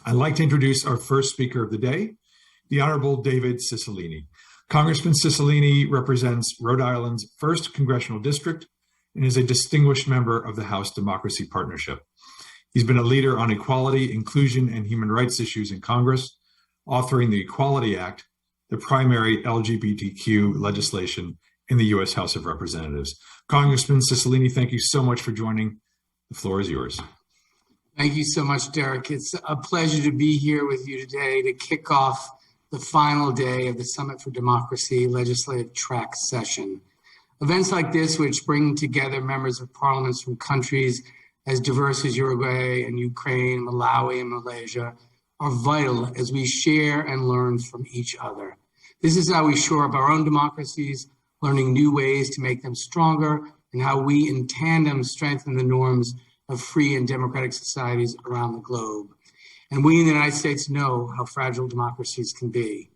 I'd like to introduce our first speaker of the day, the Honorable David Cicilline. Congressman Cicilline represents Rhode Island's 1st Congressional District and is a distinguished member of the House Democracy Partnership. He's been a leader on equality, inclusion, and human rights issues in Congress, authoring the Equality Act, the primary LGBTQ legislation in the U.S. House of Representatives. Congressman Cicilline, thank you so much for joining. The floor is yours. Thank you so much, Derek. It's a pleasure to be here with you today to kick off the final day of the Summit for Democracy Legislative Track session. Events like this, which bring together members of parliaments from countries as diverse as Uruguay and Ukraine, Malawi and Malaysia, are vital as we share and learn from each other. This is how we shore up our own democracies, learning new ways to make them stronger, and how we in tandem strengthen the norms of free and democratic societies around the globe. And we in the United States know how fragile democracies can be.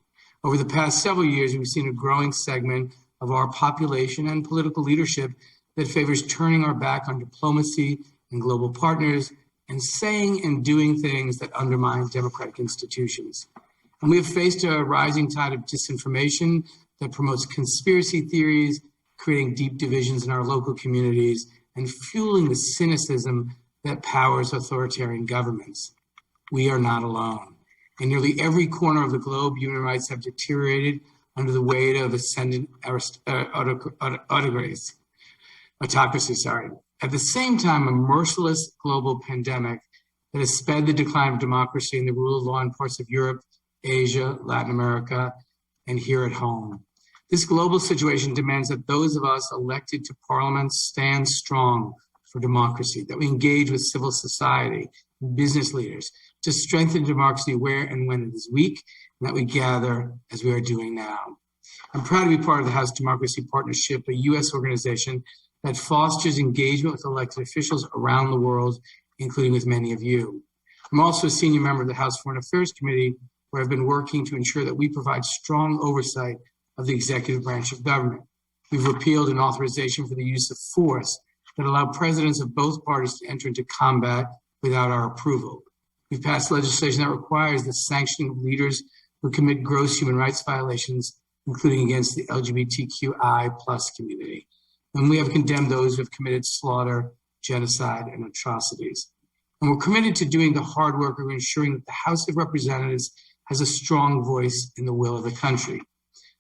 Over the past several years, we've seen a growing segment of our population and political leadership that favors turning our back on diplomacy and global partners and saying and doing things that undermine democratic institutions. And we have faced a rising tide of disinformation that promotes conspiracy theories, creating deep divisions in our local communities, and fueling the cynicism that powers authoritarian governments. We are not alone. In nearly every corner of the globe, human rights have deteriorated under the weight of ascendant autocracy. At the same time, a merciless global pandemic that has sped the decline of democracy and the rule of law in parts of Europe, Asia, Latin America, and here at home. This global situation demands that those of us elected to parliaments stand strong for democracy, that we engage with civil society and business leaders to strengthen democracy where and when it is weak, and that we gather as we are doing now. I'm proud to be part of the House Democracy Partnership, a U.S. organization that fosters engagement with elected officials around the world, including with many of you. I'm also a senior member of the House Foreign Affairs Committee, where I've been working to ensure that we provide strong oversight of the executive branch of government. We've repealed an authorization for the use of force that allowed presidents of both parties to enter into combat without our approval. We've passed legislation that requires the sanctioning of leaders who commit gross human rights violations, including against the LGBTQI+ community. And we have condemned those who have committed slaughter, genocide, and atrocities. And we're committed to doing the hard work of ensuring that the House of Representatives has a strong voice in the will of the country.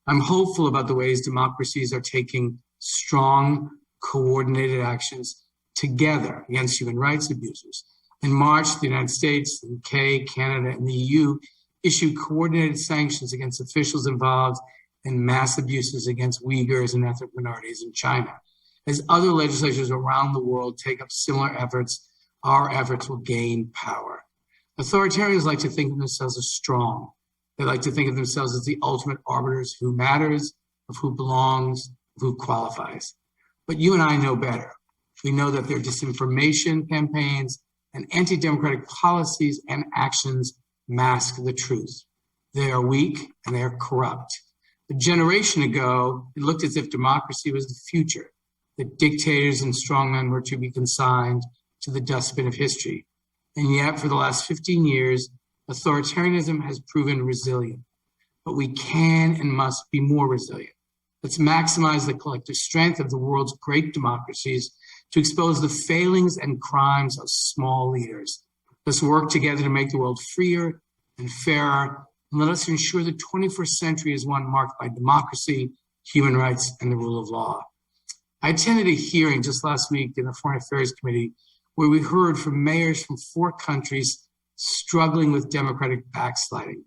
I'm hopeful about the ways democracies are taking strong, coordinated actions together against human rights abusers. In March, the United States, the UK, Canada, and the EU issued coordinated sanctions against officials involved in mass abuses against Uyghurs and ethnic minorities in China. As other legislatures around the world take up similar efforts, our efforts will gain power. Authoritarians like to think of themselves as strong. They like to think of themselves as the ultimate arbiters of who matters, of who belongs, of who qualifies. But you and I know better. We know that their disinformation campaigns and anti-democratic policies and actions mask the truth. They are weak and they are corrupt. A generation ago, it looked as if democracy was the future, that dictators and strongmen were to be consigned to the dustbin of history. And yet, for the last 15 years, authoritarianism has proven resilient, but we can and must be more resilient. Let's maximize the collective strength of the world's great democracies to expose the failings and crimes of small leaders. Let's work together to make the world freer and fairer, and let us ensure the 21st century is one marked by democracy, human rights, and the rule of law. I attended a hearing just last week in the Foreign Affairs Committee where we heard from mayors from 4 countries struggling with democratic backsliding.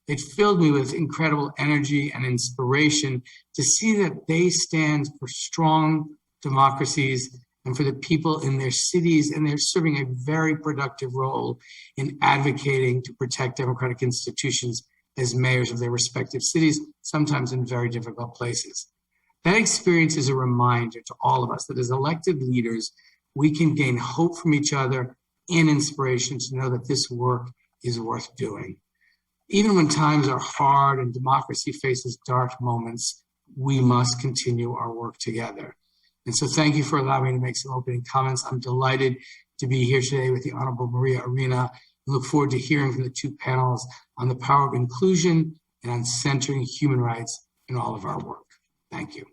It filled me with incredible energy and inspiration to see that they stand for strong democracies and for the people in their cities, and they're serving a very productive role in advocating to protect democratic institutions as mayors of their respective cities, sometimes in very difficult places. That experience is a reminder to all of us that as elected leaders, we can gain hope from each other and inspiration to know that this work is worth doing. Even when times are hard and democracy faces dark moments, we must continue our work together. And so thank you for allowing me to make some opening comments. I'm delighted to be here today with the Honorable Maria Arena We look forward to hearing from the two panels on the power of inclusion and on centering human rights in all of our work. Thank you.